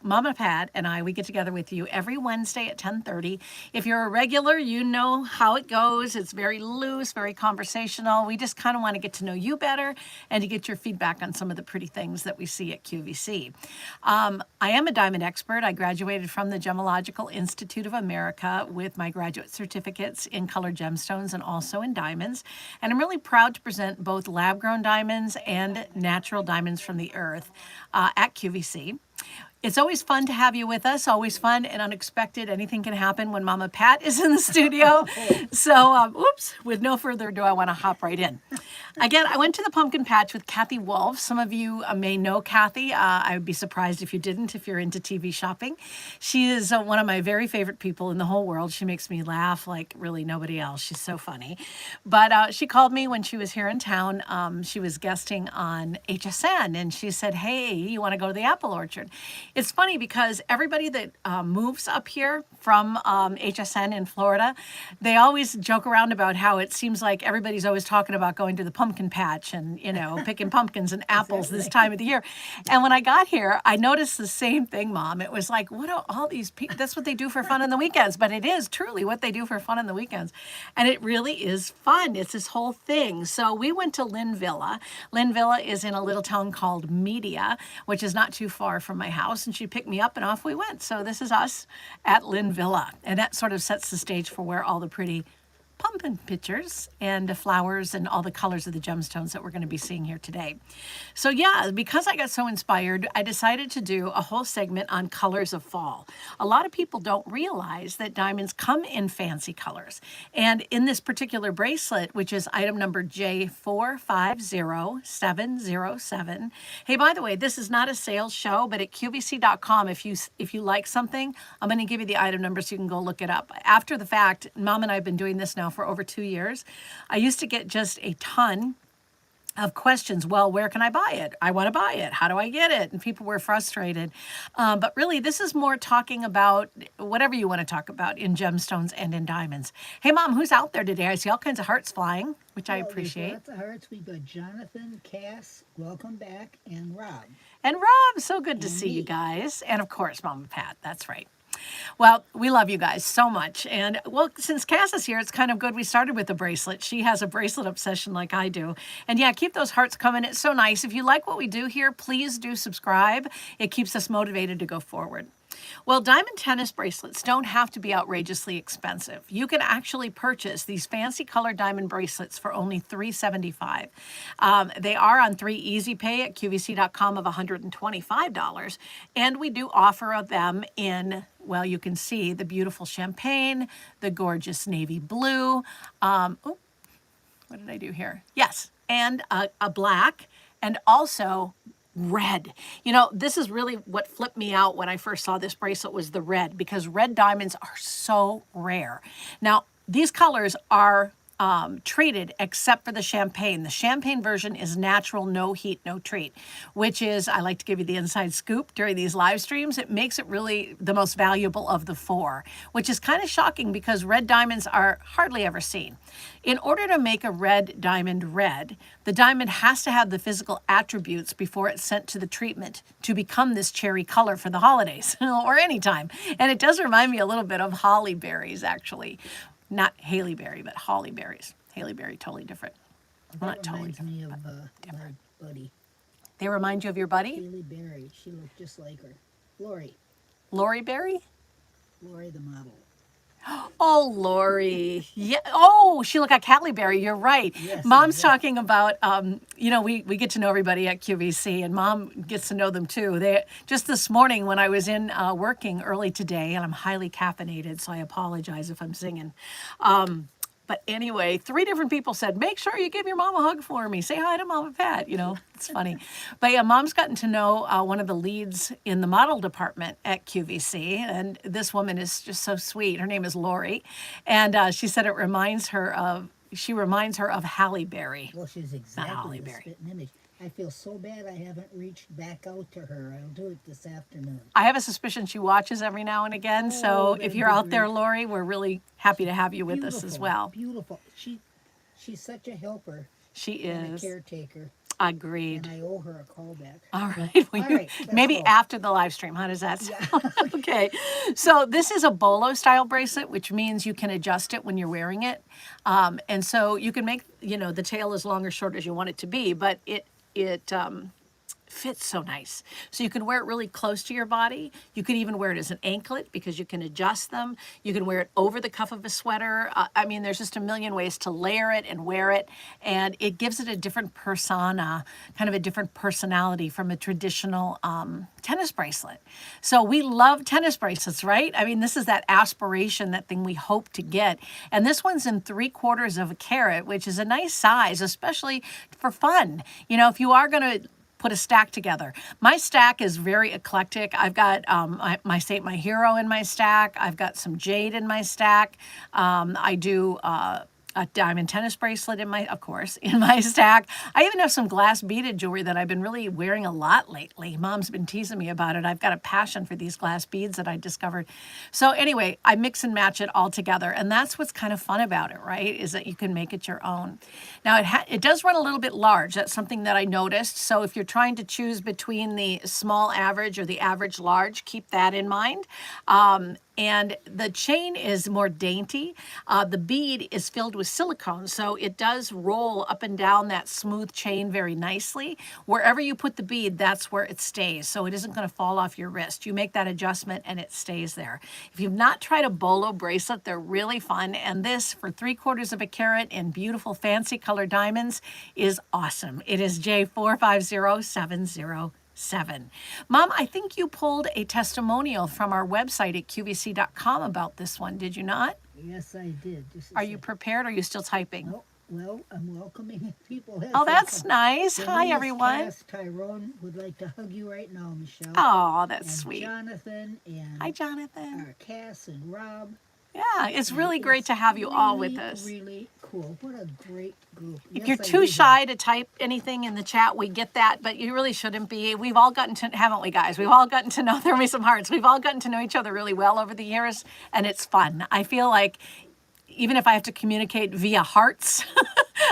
Mama Pat and I, we get together with you every Wednesday at 10:30. If you're a regular, you know how it goes. It's very loose, very conversational. We just kind of want to get to know you better and to get your feedback on some of the pretty things that we see at QVC. I am a diamond expert. I graduated from the Gemological Institute of America with my graduate certificates in colored gemstones and also in diamonds. And I'm really proud to present both lab-grown diamonds and natural diamonds from the earth at QVC. It's always fun to have you with us, always fun and unexpected. Anything can happen when Mama Pat is in the studio. So, oops, with no further ado, I want to hop right in. Again, I went to the pumpkin patch with Kathy Wolf. Some of you may know Kathy. I would be surprised if you didn't, if you're into TV shopping. She is one of my very favorite people in the whole world. She makes me laugh like really nobody else. She's so funny. But she called me when she was here in town. She was guesting on HSN, and she said, hey, you want to go to the apple orchard? It's funny because everybody that moves up here from HSN in Florida, they always joke around about how it seems like everybody's always talking about going to the pumpkin patch and, you know, picking pumpkins and apples this time of the year. And when I got here, I noticed the same thing, Mom. It was like, what are all these people? That's what they do for fun on the weekends. But it is truly what they do for fun on the weekends. And it really is fun. It's this whole thing. So we went to Lynn Villa. Lynn Villa is in a little town called Media, which is not too far from my house. And she picked me up and off we went. So this is us at Lynn Villa. And that sort of sets the stage for where all the pretty pumpkin pictures and the flowers and all the colors of the gemstones that we're going to be seeing here today. So yeah, because I got so inspired, I decided to do a whole segment on colors of fall. A lot of people don't realize that diamonds come in fancy colors. And in this particular bracelet, which is item number J450707. Hey, by the way, this is not a sales show, but at QVC.com, if you like something, I'm going to give you the item number so you can go look it up. After the fact, Mom and I have been doing this now for over 2 years. I used to get just a ton of questions. Well, where can I buy it? I want to buy it. How do I get it? And people were frustrated. But really, this is more talking about whatever you want to talk about in gemstones and in diamonds. Hey, Mom, who's out there today? I see all kinds of hearts flying, which I appreciate. Lots of hearts. We've got Jonathan, Cass, welcome back, and Rob. And Rob, so good to see you guys. And of course, Mama Pat, that's right. Well, we love you guys so much. And well, since Cass is here, it's kind of good we started with a bracelet. She has a bracelet obsession like I do. And yeah, keep those hearts coming. It's so nice. If you like what we do here, please do subscribe. It keeps us motivated to go forward. Well, diamond tennis bracelets don't have to be outrageously expensive. You can actually purchase these fancy colored diamond bracelets for only $375. They are on 3 Easy Pay at QVC.com of $125. And we do offer them in, well, you can see the beautiful champagne, the gorgeous navy blue. What did I do here? Yes, and a black, and also red. You know, this is really what flipped me out when I first saw this bracelet was the red, because red diamonds are so rare. Now, these colors are treated except for the champagne. The champagne version is natural, no heat, no treat, which is, I like to give you the inside scoop during these live streams. It makes it really the most valuable of the 4, which is kind of shocking because red diamonds are hardly ever seen. In order to make a red diamond red, the diamond has to have the physical attributes before it's sent to the treatment to become this cherry color for the holidays or anytime. And it does remind me a little bit of holly berries, actually. Not Haley Berry, but holly berries. Haley Berry, totally different. Well, not totally Reminds me of different. my buddy, They remind you of your buddy? Haley Berry. She looked just like her. Lori. Lori Berry? Lori the model. Oh, Lori. Yeah. Oh, she looked like Halle Berry. You're right. Yes, Mom's exactly. talking about, you know, we get to know everybody at QVC, and Mom gets to know them too. They just this morning when I was in working early today, and I'm highly caffeinated, so I apologize if I'm singing. But anyway, 3 different people said, make sure you give your mom a hug for me. Say hi to Mama Pat. You know, it's funny. But yeah, Mom's gotten to know one of the leads in the model department at QVC. And this woman is just so sweet. Her name is Lori. And she said it reminds her of, Halle Berry. Well, she's Not Holly exactly the Berry. spitting image. I feel so bad I haven't reached back out to her. I'll do it this afternoon. I have a suspicion she watches every now and again. So Oh, if that'd you're be out there, great. Lori, we're really happy to have you with us as Beautiful, well. Beautiful. She's such a helper She and a is. caretaker. Agreed. and I owe her a call back. All right. Well, All right, let's maybe go. after the live stream. How does that sound? Okay. So this is a bolo style bracelet, which means you can adjust it when you're wearing it. And so you can make, the tail as long or short as you want it to be, but it fits so nice. So you can wear it really close to your body. You can even wear it as an anklet because you can adjust them. You can wear it over the cuff of a sweater. I mean, there's just a million ways to layer it and wear it. And it gives it a different persona, kind of a different personality from a traditional tennis bracelet. So we love tennis bracelets, right? I mean, this is that aspiration, that thing we hope to get. And this one's in 3/4 of a carat, which is a nice size, especially for fun. If you are going to put a stack together. My stack is very eclectic. I've got my Saint My Hero in my stack. I've got some jade in my stack. I do a diamond tennis bracelet in my stack. I even have some glass beaded jewelry that I've been really wearing a lot lately. Mom's been teasing me about it. I've got a passion for these glass beads that I discovered. So anyway, I mix and match it all together, and that's what's kind of fun about it, right? Is that you can make it your own. Now it does run a little bit large. That's something that I noticed. So if you're trying to choose between the small average or the average large, keep that in mind. And the chain is more dainty. The bead is filled with silicone, so it does roll up and down that smooth chain very nicely. Wherever you put the bead, that's where it stays, so it isn't going to fall off your wrist. You make that adjustment and it stays there. If you've not tried a bolo bracelet, they're really fun, and this for 3/4 of a carat in beautiful fancy color diamonds is awesome. It is J450707. Mom, I think you pulled a testimonial from our website at QVC.com about this one, did you not? Yes, I did. Are you prepared? Or are you still typing? Oh, well, I'm welcoming people. Oh, that's nice. Hi, Denise, everyone. Cass, Tyrone would like to hug you right now, Michelle. Oh, that's and sweet. Jonathan and Hi, Jonathan. our Cass and Rob. Yeah, it's really great to have you all with us. Really cool. What a great group. If you're too shy to type anything in the chat, we get that, but you really shouldn't be. We've all gotten to, haven't we, guys? We've all gotten to know, there will be some hearts. We've all gotten to know each other really well over the years, and it's fun. I feel like even if I have to communicate via hearts,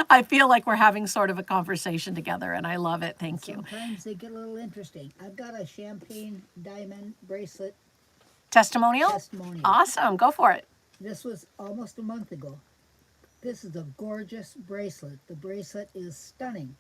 I feel like we're having sort of a conversation together, and I love it. Thank you. Sometimes they get a little interesting. I've got a champagne diamond bracelet Testimonial? Awesome. Go for it. This was almost a month ago. This is a gorgeous bracelet. The bracelet is stunning.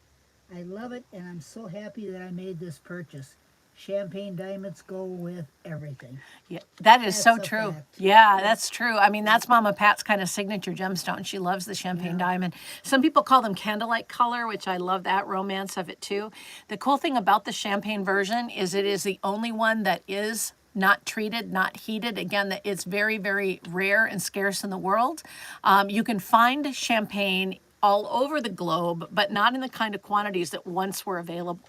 I love it, and I'm so happy that I made this purchase. Champagne diamonds go with everything. Yeah, that is so That's a true. fact. Yeah, that's true. I mean, that's Mama Pat's kind of signature gemstone. She loves the champagne diamond. Some people call them candlelight color, which I love that romance of it too. The cool thing about the champagne version is it is the only one that is not treated, not heated. Again, that it's very, very rare and scarce in the world. You can find champagne all over the globe, but not in the kind of quantities that once were available.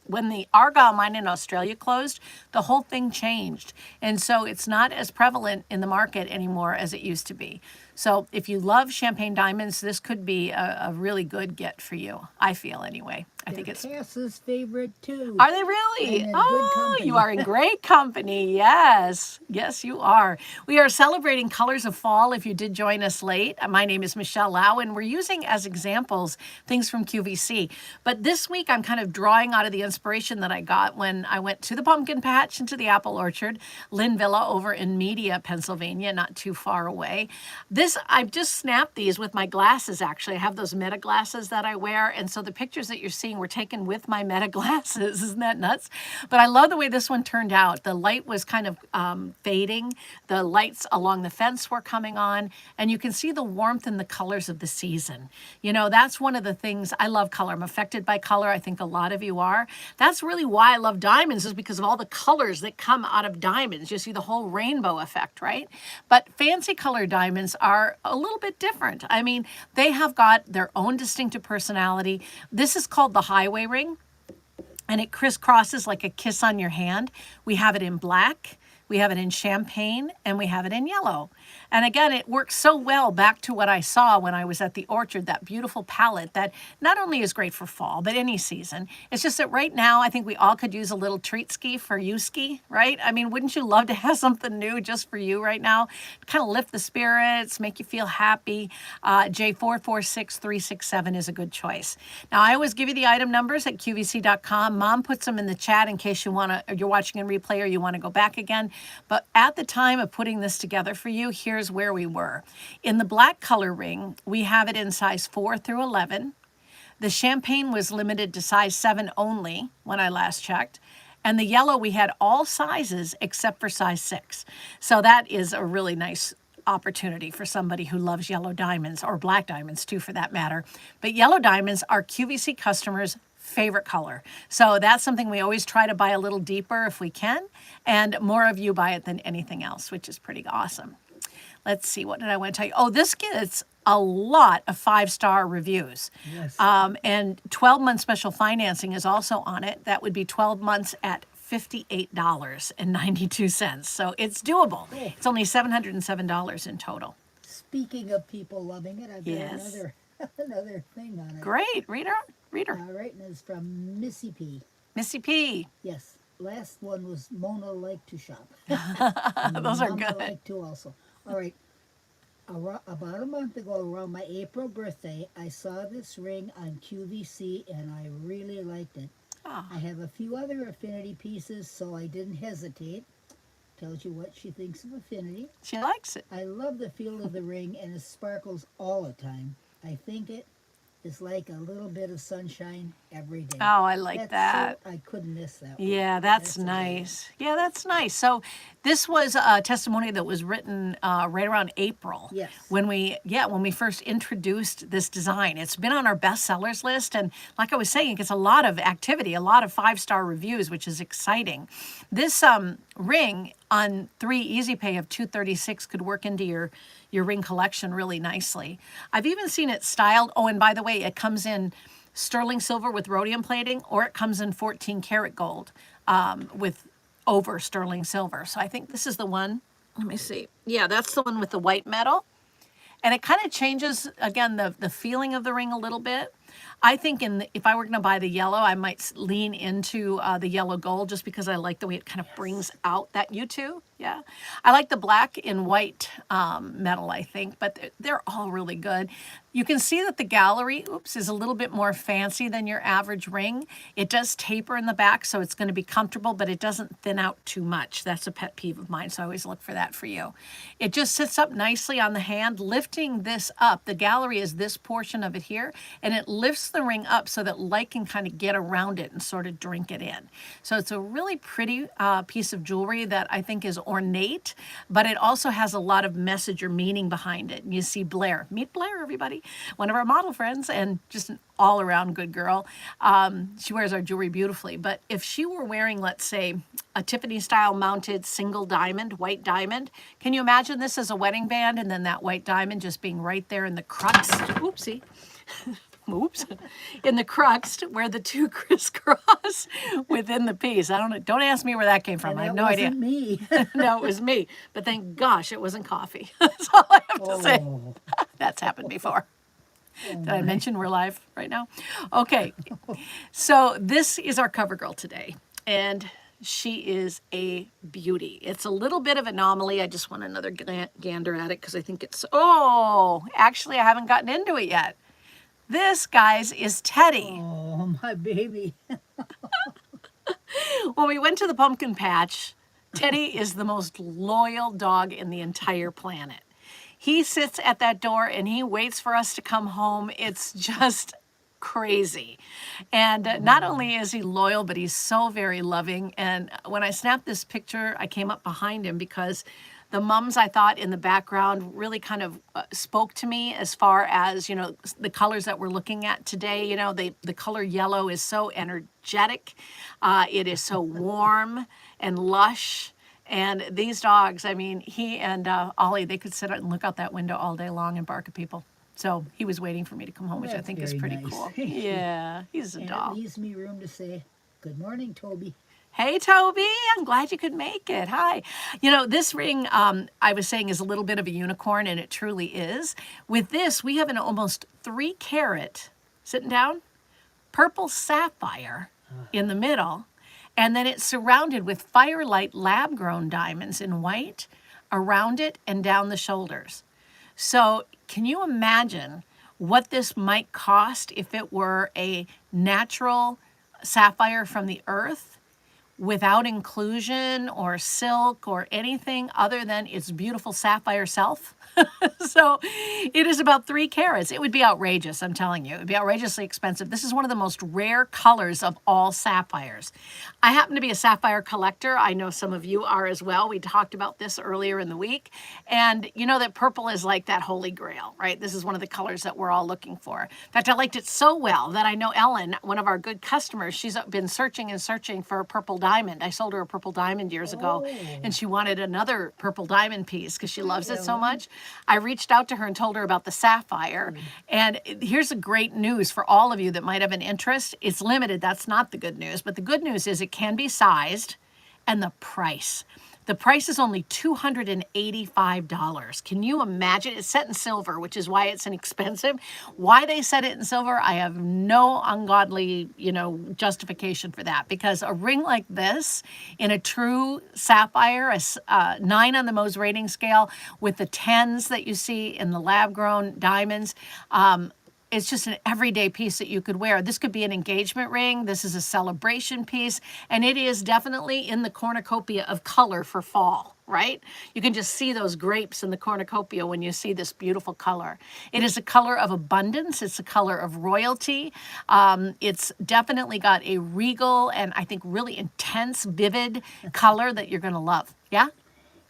When the Argyle mine in Australia closed, the whole thing changed. And so it's not as prevalent in the market anymore as it used to be. So if you love champagne diamonds, this could be a really good get for you. I feel anyway. I think it's Cass's favorite too. Are they really? I'm in good Oh, company. you are in great company. Yes. Yes, you are. We are celebrating Colors of Fall if you did join us late. My name is Michele Lau, and we're using as examples things from QVC. But this week, I'm kind of drawing out of the inspiration that I got when I went to the pumpkin patch and to the apple orchard, Lynn Villa over in Media, Pennsylvania, not too far away. I've just snapped these with my glasses, actually. I have those Meta glasses that I wear, and so the pictures that you're seeing were taken with my Meta glasses. Isn't that nuts? But I love the way this one turned out. The light was kind of fading. The lights along the fence were coming on, and you can see the warmth and the colors of the season. You know, that's one of the things. I love color. I'm affected by color. I think a lot of you are. That's really why I love diamonds, is because of all the colors that come out of diamonds. You see the whole rainbow effect, right? But fancy color diamonds are a little bit different. I mean, they have got their own distinctive personality. This is called the highway ring, and it crisscrosses like a kiss on your hand. We have it in black. we have it in champagne, and we have it in yellow. And again, it works so well back to what I saw when I was at the orchard, that beautiful palette that not only is great for fall, but any season. It's just that right now, I think we all could use a little treat ski for you ski, right? I mean, wouldn't you love to have something new just for you right now? Kind of lift the spirits, make you feel happy. J446367 is a good choice. Now, I always give you the item numbers at QVC.com. Mom puts them in the chat in case you're watching in replay or you want to go back again. But at the time of putting this together for you, here's where we were. In the black color ring, we have it in size 4 through 11. The champagne was limited to size 7 only when I last checked. And the yellow, we had all sizes except for size 6. So that is a really nice opportunity for somebody who loves yellow diamonds, or black diamonds too, for that matter. But yellow diamonds are QVC customers' favorite color. So that's something we always try to buy a little deeper if we can, and more of you buy it than anything else, which is pretty awesome. Let's see, what did I want to tell you? Oh, this gets a lot of 5-star reviews. Yes. And 12-month special financing is also on it. That would be 12 months at $58.92. So it's doable. Oh. It's only $707 in total. Speaking of people loving it, I've got Yes. another thing on it. Great. Read her. All right, and it's from Missy P. Missy P. Yes, last one was Mona like to shop. Those are Mama good. like to also. All right, about a month ago, around my April birthday, I saw this ring on QVC, and I really liked it. Oh, I have a few other affinity pieces, so I didn't hesitate. Tells you what she thinks of affinity. she likes it. I love the feel of the ring, and it sparkles all the time. I think it is like a little bit of sunshine every day. Oh, I like that. I couldn't miss that one. Yeah, that's a good nice. Yeah, that's nice. So this was a testimony that was written right around April. Yes. When we first introduced this design. It's been on our bestsellers list, and like I was saying, it gets a lot of activity, a lot of 5-star reviews, which is exciting. This ring on 3 Easy Pay of $236 could work into your ring collection really nicely. I've even seen it styled. Oh, and by the way, it comes in sterling silver with rhodium plating, or it comes in 14 karat gold with over sterling silver. So I think this is the one. Let me see. Yeah, that's the one with the white metal. And it kind of changes, again, the feeling of the ring a little bit. I think if I were going to buy the yellow, I might lean into the yellow gold just because I like the way it kind of brings out that U2. Yeah. I like the black and white metal, I think, but they're all really good. You can see that the gallery, is a little bit more fancy than your average ring. It does taper in the back, so it's going to be comfortable, but it doesn't thin out too much. That's a pet peeve of mine, so I always look for that for you. It just sits up nicely on the hand. Lifting this up, the gallery is this portion of it here, and it lifts the ring up so that light can kind of get around it and sort of drink it in. So it's a really pretty piece of jewelry that I think is ornate, but it also has a lot of message or meaning behind it. And you see Blair. Meet Blair, everybody. One of our model friends, and just an all-around good girl. She wears our jewelry beautifully. But if she were wearing, let's say, a Tiffany-style mounted single diamond, white diamond, can you imagine this as a wedding band and then that white diamond just being right there in the crux? Oopsie. Oops, in the crux where the two crisscross within the piece. Don't ask me where that came from. And I have that no idea. wasn't me. No, it was me. But thank gosh it wasn't coffee. That's all I have to say. Oh. That's happened before. Did I mention we're live right now? Okay. So this is our cover girl today. And she is a beauty. It's a little bit of an anomaly. I just want another gander at it because I think it's, actually I haven't gotten into it yet. This, guys, is Teddy. Oh, my baby. When we went to the pumpkin patch, Teddy is the most loyal dog in the entire planet. He sits at that door and he waits for us to come home. It's just crazy. And not only is he loyal, but he's so very loving. And when I snapped this picture, I came up behind him because the mums, I thought, in the background really kind of spoke to me as far as, the colors that we're looking at today. The color yellow is so energetic. It is so warm and lush. And these dogs, I mean, he and Ollie, they could sit out and look out that window all day long and bark at people. So he was waiting for me to come home, which I That's think is very pretty nice. cool. Yeah, he's a And doll. it leaves me room to say, good morning, Toby. Hey, Toby, I'm glad you could make it. Hi. You know, this ring, I was saying, is a little bit of a unicorn, and it truly is. With this, we have an almost 3-carat, sitting down, purple sapphire in the middle, and then it's surrounded with Firelight lab-grown diamonds in white around it and down the shoulders. So can you imagine what this might cost if it were a natural sapphire from the earth, without inclusion or silk or anything other than its beautiful sapphire self? So it is about 3 carats. It would be outrageous, I'm telling you. It would be outrageously expensive. This is one of the most rare colors of all sapphires. I happen to be a sapphire collector. I know some of you are as well. We talked about this earlier in the week. And you know that purple is like that holy grail, right? This is one of the colors that we're all looking for. In fact, I liked it so well that I know Ellen, one of our good customers, she's been searching and searching for a purple diamond. I sold her a purple diamond years ago, and she wanted another purple diamond piece because she loves it so much. I reached out to her and told her about the sapphire. And here's the great news for all of you that might have an interest. It's limited. That's not the good news. But the good news is it can be sized, and the price. The price is only $285. Can you imagine? It's set in silver, which is why it's inexpensive. Why they set it in silver, I have no ungodly, justification for that. Because a ring like this, in a true sapphire, a 9 on the Mohs rating scale, with the 10s that you see in the lab-grown diamonds, it's just an everyday piece that you could wear. This could be an engagement ring. This is a celebration piece. And it is definitely in the cornucopia of color for fall, right? You can just see those grapes in the cornucopia when you see this beautiful color. It is a color of abundance. It's a color of royalty. It's definitely got a regal and I think really intense, vivid color that you're going to love. Yeah?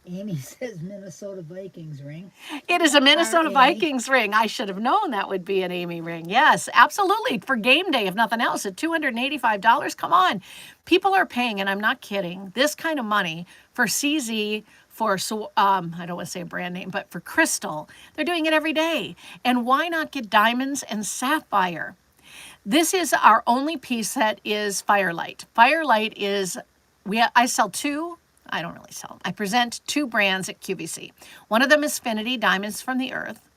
Amy says Minnesota Vikings ring. It is a Minnesota RA. Vikings ring. I should have known that would be an Amy ring. Yes, absolutely. For game day, if nothing else, at $285. Come on. People are paying, and I'm not kidding, this kind of money for CZ, for, I don't want to say a brand name, but for crystal. They're doing it every day. And why not get diamonds and sapphire? This is our only piece that is Firelight. Firelight is, I sell 2. I don't really sell them. I present 2 brands at QVC. One of them is Finity Diamonds from the Earth,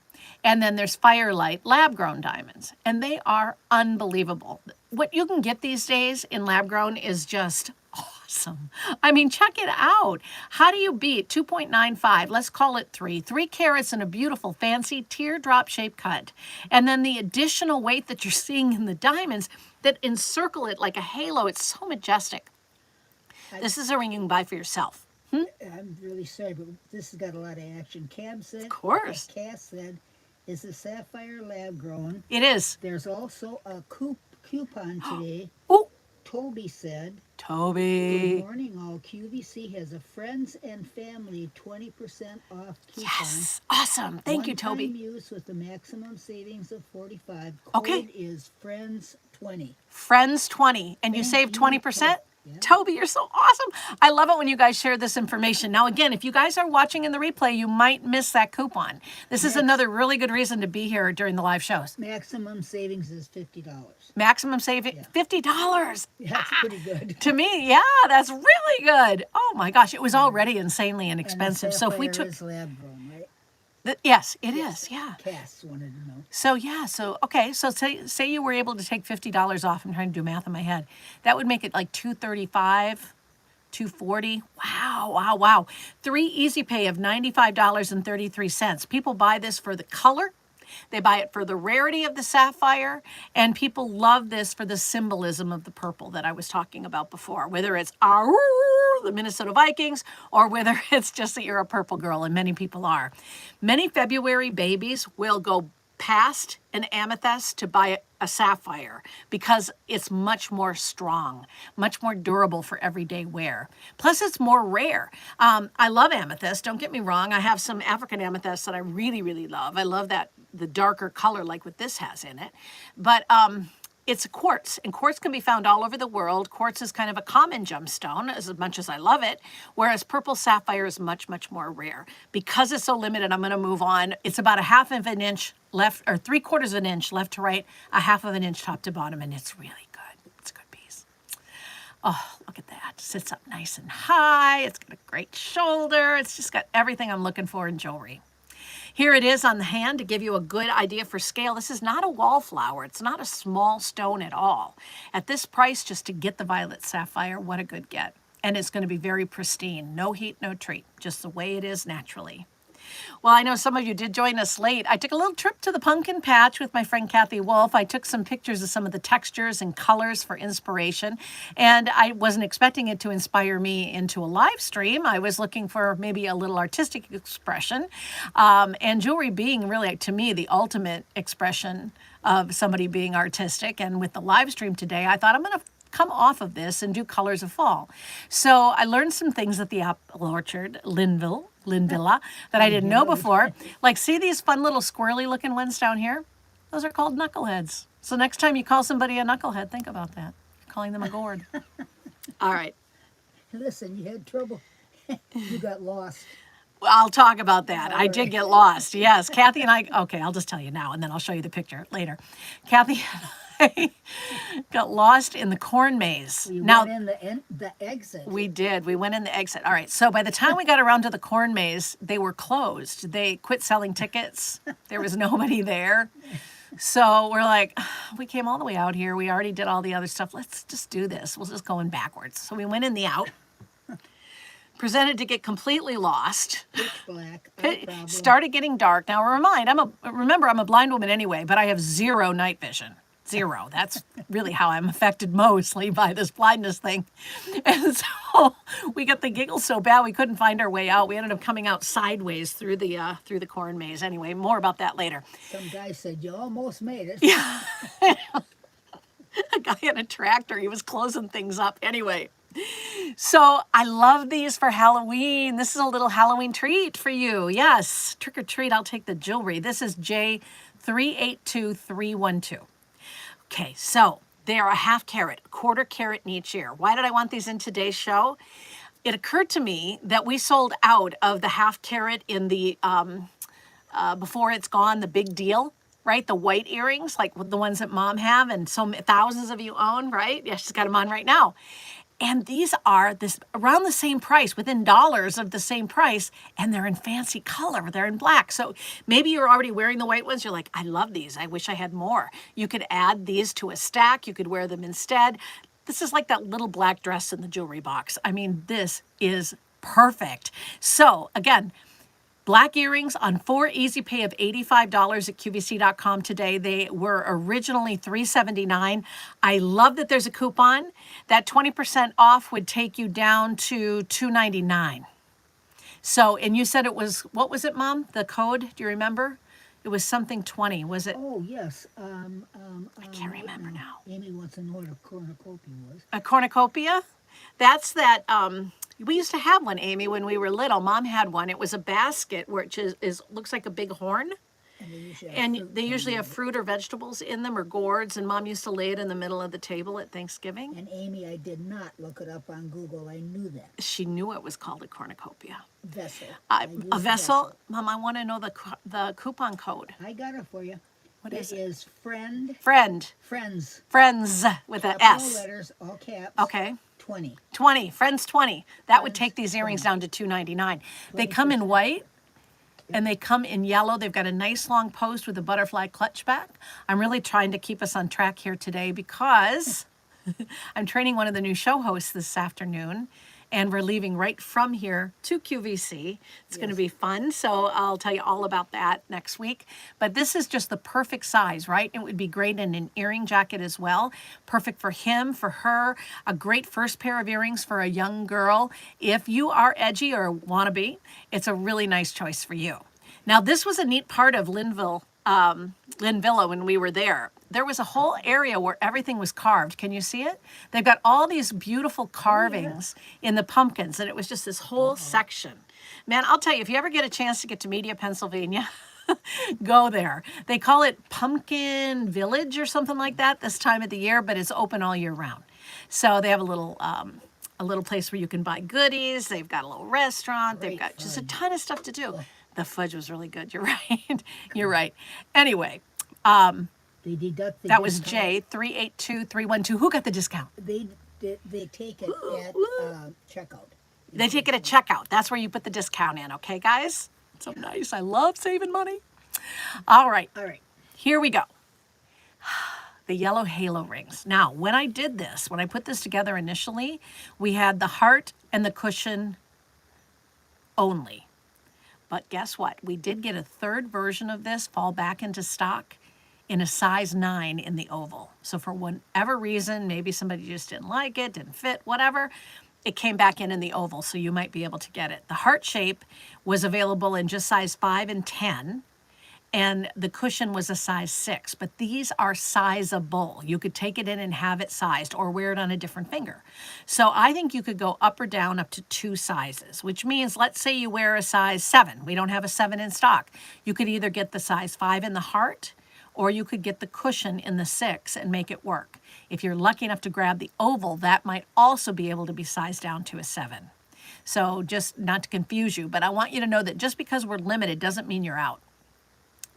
and then there's Firelight lab-grown diamonds, and they are unbelievable. What you can get these days in lab-grown is just awesome. I mean, check it out. How do you beat 2.95? Let's call it 3. 3 carats in a beautiful, fancy teardrop-shaped cut, and then the additional weight that you're seeing in the diamonds that encircle it like a halo. It's so majestic. This is a ring you can buy for yourself. I'm really sorry, but this has got a lot of action. Cam said, Of course. Cass said, is the sapphire lab grown? It is. There's also a coupon today. Oh, Toby said, good Toby. morning all. QVC has a friends and family 20% off coupon. Yes. Awesome. Thank you, One-time Toby. use with the maximum savings of 45. Code Okay. is friends20. Friends 20. And you save 20%? Yeah. Toby, you're so awesome. I love it when you guys share this information. Now, again, if you guys are watching in the replay, you might miss that coupon. This is another really good reason to be here during the live shows. Maximum savings is $50. Maximum saving, $50. That's pretty good. To me, yeah, that's really good. Oh my gosh, it was already insanely inexpensive. So if we took, Is lab grown, right? yes, it is, yeah. Cass wanted to know. So yeah, okay, so say you were able to take $50 off. I'm trying to do math in my head. That would make it like $235, $240. Wow. 3 easy pay of $95.33. People buy this for the color. They buy it for the rarity of the sapphire, and people love this for the symbolism of the purple that I was talking about before, whether it's the Minnesota Vikings or whether it's just that you're a purple girl, and many people are. Many February babies will go past an amethyst to buy a sapphire because it's much more strong, much more durable for everyday wear. Plus, it's more rare. I love amethyst, don't get me wrong. I have some African amethysts that I really, really love. I love that the darker color like what this has in it. But it's a quartz, and quartz can be found all over the world. Quartz is kind of a common gemstone, as much as I love it, whereas purple sapphire is much, much more rare. Because it's so limited, I'm going to move on. It's about 1/2 of an inch left, or 3/4 of an inch left to right, 1/2 of an inch top to bottom, and it's really good. It's a good piece. Oh, look at that. Sits up nice and high. It's got a great shoulder. It's just got everything I'm looking for in jewelry. Here it is on the hand to give you a good idea for scale. This is not a wallflower. It's not a small stone at all. At this price, just to get the violet sapphire, what a good get. And it's going to be very pristine. No heat, no treat. Just the way it is naturally. Well, I know some of you did join us late. I took a little trip to the pumpkin patch with my friend Kathy Wolf. I took some pictures of some of the textures and colors for inspiration, and I wasn't expecting it to inspire me into a live stream. I was looking for maybe a little artistic expression, and jewelry being really, to me, the ultimate expression of somebody being artistic. And with the live stream today, I thought I'm going to come off of this and do colors of fall. So I learned some things at the Apple Orchard, Linvilla, that I didn't know before. Like, see these fun little squirrely looking ones down here? Those are called knuckleheads. So next time you call somebody a knucklehead, think about that. You're calling them a gourd. All right. Listen, you had trouble. You got lost. Well, I'll talk about that. I did get lost. Yes. Kathy and I, okay, I'll just tell you now, and then I'll show you the picture later. Kathy and I got lost in the corn maze. We went in the exit. We did. We went in the exit. All right. So by the time we got around to the corn maze, they were closed. They quit selling tickets. There was nobody there. So we're like, we came all the way out here. We already did all the other stuff. Let's just do this. We'll just go in backwards. So we went in the out. Presented to get completely lost. Pitch black. No problem. Started getting dark. Now remember I'm a blind woman anyway, but I have zero night vision. Zero. That's really how I'm affected mostly by this blindness thing. And so we got the giggles so bad we couldn't find our way out. We ended up coming out sideways through the corn maze. Anyway, more about that later. Some guy said you almost made it. Yeah. A guy in a tractor, he was closing things up. Anyway. So I love these for Halloween. This is a little Halloween treat for you. Yes, trick or treat, I'll take the jewelry. This is J382312. Okay, so they are a half carat, a quarter carat in each ear. Why did I want these in today's show? It occurred to me that we sold out of the half carat in the, before it's gone, the big deal. Right, the white earrings, like the ones that Mom have and thousands of you own, right? Yeah, she's got them on right now. And these are around the same price, within dollars of the same price, and they're in fancy color. They're in black. So maybe you're already wearing the white ones. You're like, I love these. I wish I had more. You could add these to a stack. You could wear them instead. This is like that little black dress in the jewelry box. I mean, this is perfect. So again, black earrings on 4 easy pay of $85 at QVC.com today. They were originally $379. I love that there's a coupon. That 20% off would take you down to $299. So, and you said it was, what was it, Mom? The code, do you remember? It was something 20, was it? Oh, yes. I can't remember now. Amy wants to know what a cornucopia was. A cornucopia? That's that, we used to have one, Amy, when we were little. Mom had one. It was a basket which looks like a big horn. And they usually have fruit or vegetables in them or gourds. And Mom used to lay it in the middle of the table at Thanksgiving. And Amy, I did not look it up on Google. I knew that. She knew it was called a cornucopia. Vessel. A vessel? Mom, I want to know the coupon code. I got it for you. What is it? It is friend. Friends with an Capital S. letters, all caps. Okay. 20. 20. Friends 20. That would take these earrings down to $299. They come in white. And they come in yellow. They've got a nice long post with a butterfly clutch back. I'm really trying to keep us on track here today because I'm training one of the new show hosts this afternoon. And we're leaving right from here to QVC. It's going to be fun. So I'll tell you all about that next week. But this is just the perfect size, right? It would be great in an earring jacket as well. Perfect for him, for her. A great first pair of earrings for a young girl. If you are edgy or want to be, it's a really nice choice for you. Now, this was a neat part of Linvilla when we were there. There was a whole area where everything was carved. Can you see it? They've got all these beautiful carvings in the pumpkins, and it was just this whole section. Man, I'll tell you, if you ever get a chance to get to Media, Pennsylvania, go there. They call it Pumpkin Village or something like that this time of the year, but it's open all year round. So they have a little place where you can buy goodies. They've got a little restaurant. They've got just a ton of stuff to do. The fudge was really good. You're right. You're right. Anyway, They deduct the that was discount. J382312. Who got the discount? They They take it at checkout. They take it at checkout. That's where you put the discount in, okay, guys? So nice. I love saving money. All right, All right. here we go. The yellow halo rings. Now, when I did this, when I put this together initially, we had the heart and the cushion only. But guess what? We did get a third version of this fall back into stock in a size 9 in the oval. So for whatever reason, maybe somebody just didn't like it, didn't fit, whatever, it came back in the oval, so you might be able to get it. The heart shape was available in just size 5 and 10, and the cushion was a size 6, but these are sizable. You could take it in and have it sized or wear it on a different finger. So I think you could go up or down up to 2 sizes, which means let's say you wear a size 7. We don't have a 7 in stock. You could either get the size 5 in the heart, or you could get the cushion in the 6 and make it work. If you're lucky enough to grab the oval, that might also be able to be sized down to a 7. So just not to confuse you, but I want you to know that just because we're limited doesn't mean you're out.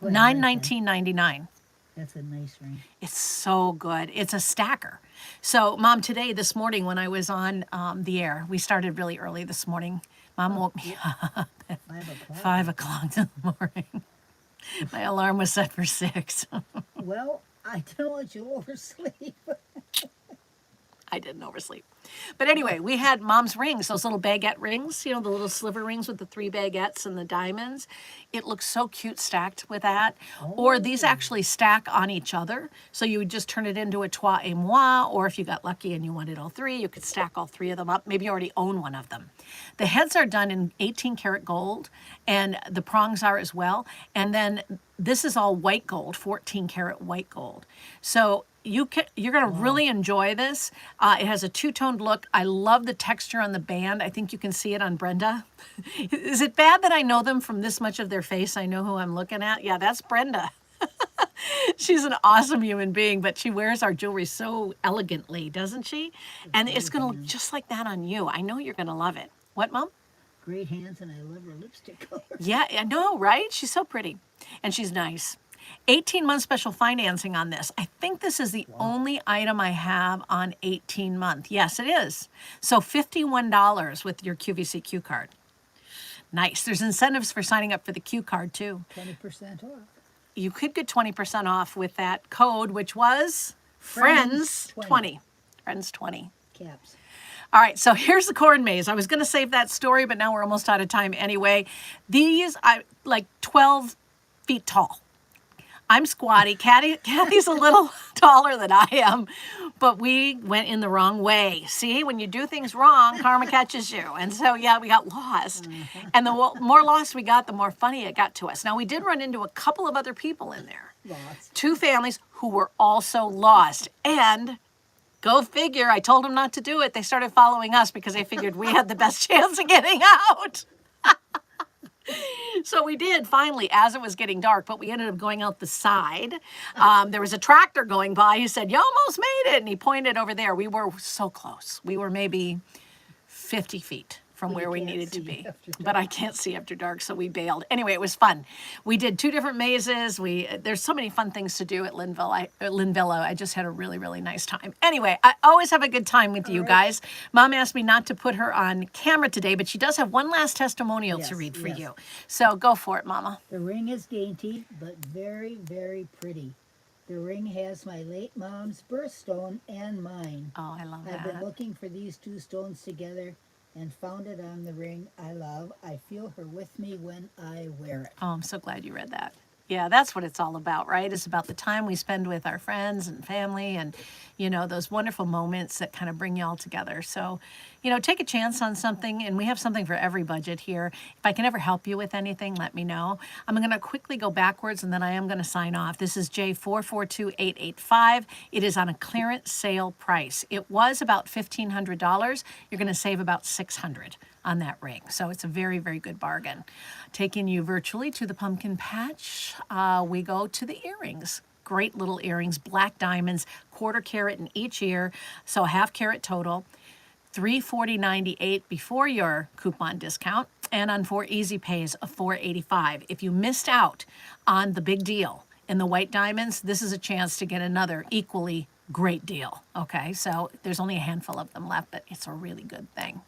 Well, I like that. $919.99. That's a nice ring. It's so good. It's a stacker. So, Mom, this morning when I was on the air, we started really early this morning. Mom woke me up at 5 o'clock in the morning. My alarm was set for 6. Well, I don't want you to oversleep. I didn't oversleep. But anyway, we had Mom's rings, those little baguette rings, you know, the little sliver rings with the 3 baguettes and the diamonds. It looks so cute stacked with that. Or these actually stack on each other. So you would just turn it into a trois et moi, or if you got lucky and you wanted all 3, you could stack all 3 of them up. Maybe you already own one of them. The heads are done in 18 karat gold, and the prongs are as well. And then this is all white gold, 14 karat white gold. So you're going to really enjoy this. It has a 2-toned look. I love the texture on the band. I think you can see it on Brenda. Is it bad that I know them from this much of their face? I know who I'm looking at. Yeah, that's Brenda. She's an awesome human being, but she wears our jewelry so elegantly, doesn't she? And it's going to look just like that on you. I know you're going to love it. What, Mom? Great hands, and I love her lipstick color. Yeah, I know, right? She's so pretty. And she's nice. 18-month special financing on this. I think this is the only item I have on 18-month. Yes, it is. So $51 with your QVC Q card. Nice. There's incentives for signing up for the Q card, too. 20% off. You could get 20% off with that code, which was FRIENDS20. FRIENDS20. Caps. All right, so here's the corn maze. I was going to save that story, but now we're almost out of time anyway. These are like 12 feet tall. I'm squatty. Kathy's a little taller than I am, but we went in the wrong way. See, when you do things wrong, karma catches you. And so, yeah, we got lost. And the more lost we got, the more funny it got to us. Now, we did run into a couple of other people in there. Lost. 2 families who were also lost. And go figure, I told them not to do it. They started following us because they figured we had the best chance of getting out. So we did finally, as it was getting dark, but we ended up going out the side. There was a tractor going by. He said, "You almost made it." And he pointed over there. We were so close. We were maybe 50 feet from where we needed to be. But I can't see after dark, so we bailed. Anyway, it was fun. We did 2 different mazes. There's so many fun things to do at Linville. I just had a really, really nice time. Anyway, I always have a good time with you guys. Mom asked me not to put her on camera today, but she does have one last testimonial to read for you. So go for it, Mama. The ring is dainty, but very, very pretty. The ring has my late mom's birthstone and mine. Oh, I love that. I've been looking for these 2 stones together and found it on the ring I love. I feel her with me when I wear it. Oh, I'm so glad you read that. Yeah, that's what it's all about, right? It's about the time we spend with our friends and family and, you know, those wonderful moments that kind of bring you all together. So, you know, take a chance on something, and we have something for every budget here. If I can ever help you with anything, let me know. I'm going to quickly go backwards, and then I am going to sign off. This is J442885. It is on a clearance sale price. It was about $1,500. You're going to save about $600 on that ring. So it's a very, very good bargain. Taking you virtually to the pumpkin patch, we go to the earrings. Great little earrings, black diamonds, 1/4 carat in each ear, so 1/2 carat total. $340.98 before your coupon discount, and on 4 easy pays of $485. If you missed out on the big deal in the white diamonds, this is a chance to get another equally great deal. Okay, so there's only a handful of them left, but it's a really good thing.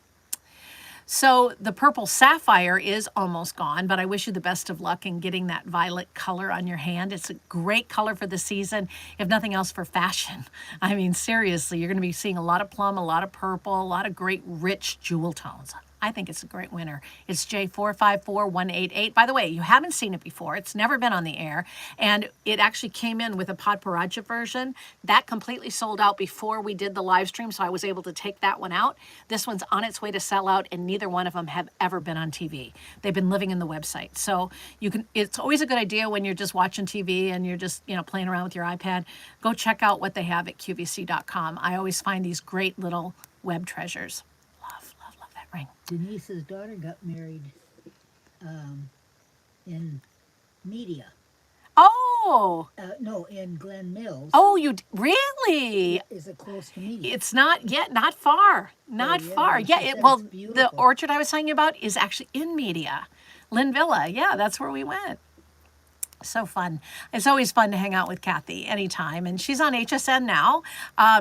So the purple sapphire is almost gone, but I wish you the best of luck in getting that violet color on your hand. It's a great color for the season, if nothing else for fashion. I mean, seriously, you're going to be seeing a lot of plum, a lot of purple, a lot of great rich jewel tones. I think it's a great winner. It's J454188. By the way, you haven't seen it before. It's never been on the air. And it actually came in with a Podparaja version. That completely sold out before we did the live stream, so I was able to take that one out. This one's on its way to sell out, and neither one of them have ever been on TV. They've been living in the website. So you can. It's always a good idea when you're just watching TV and you're just, playing around with your iPad. Go check out what they have at QVC.com. I always find these great little web treasures. Love that ring. Denise's daughter got married in media. Oh, No, in Glen Mills. oh, really? Is it close to media? It's not yet, not far, not yeah, far. she Yeah, said well, it's the beautiful. orchard I was telling you about is actually in Media, Lynn Villa. Yeah, that's where we went. So fun. It's always fun to hang out with Kathy anytime. And she's on HSN now.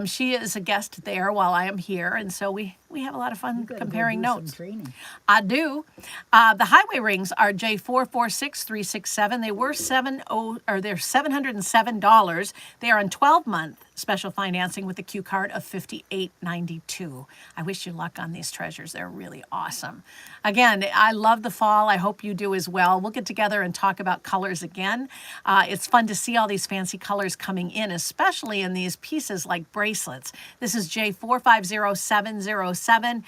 She is a guest there while I am here. And so we have a lot of fun Gotta go comparing do some notes. training. I do. The highway rings are J446367. They were they're $707. They are on 12-month special financing with a Q card of $58.92. I wish you luck on these treasures. They're really awesome. Again, I love the fall. I hope you do as well. We'll get together and talk about colors again. It's fun to see all these fancy colors coming in, especially in these pieces like bracelets. This is J450707.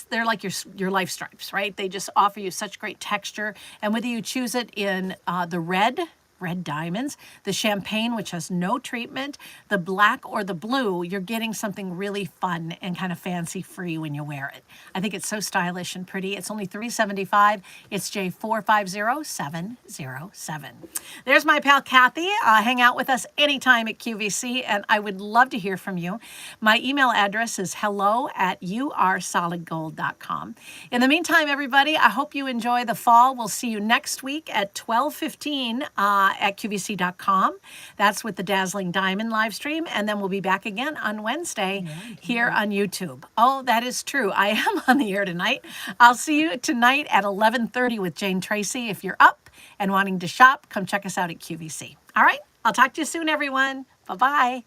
They're like your life stripes, right? They just offer you such great texture. And whether you choose it in the red diamonds, the champagne, which has no treatment, the black or the blue, you're getting something really fun and kind of fancy free when you wear it. I think it's so stylish and pretty. It's only $375. It's J450707. There's my pal Kathy. Hang out with us anytime at QVC, and I would love to hear from you. My email address is hello@ursolidgold.com. In the meantime, everybody, I hope you enjoy the fall. We'll see you next week at 12:15 at QVC.com. That's with the Dazzling Diamond live stream. And then we'll be back again on Wednesday here on YouTube. Oh, that is true. I am on the air tonight. I'll see you tonight at 11:30 with Jane Tracy. If you're up and wanting to shop, come check us out at QVC. All right. I'll talk to you soon, everyone. Bye-bye.